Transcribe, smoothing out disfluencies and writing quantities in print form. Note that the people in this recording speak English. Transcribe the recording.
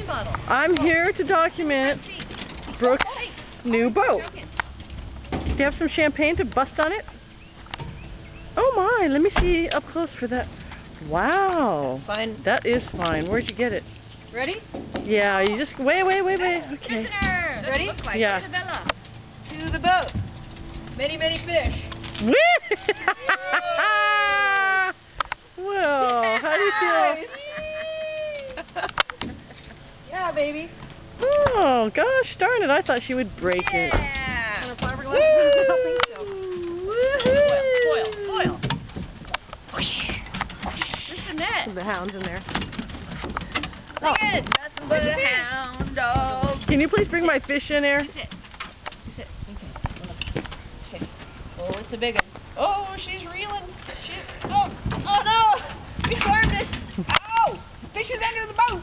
bottle. I'm here to document Brooke's new boat. Do you have some champagne to bust on it? Oh my, let me see up close for that. Wow. Fine. That is fine. Where'd you get it? Ready? Yeah, you just wait. Okay. Ready? Yeah. Isabella. To the boat. Many, many fish. Well, how do you feel? Yeah, baby. Oh, gosh darn it. I thought she would break it. Yeah. Fiberglass? I don't think so. Foil. Where's the net? The hound's in there. Look at it. Nothing but a hound dog. Can you please bring my fish in there? You sit. Okay. Fish. Oh, it's a big one. Oh, she's reeling. Oh no! We farmed it. Oh! Fish is under the boat.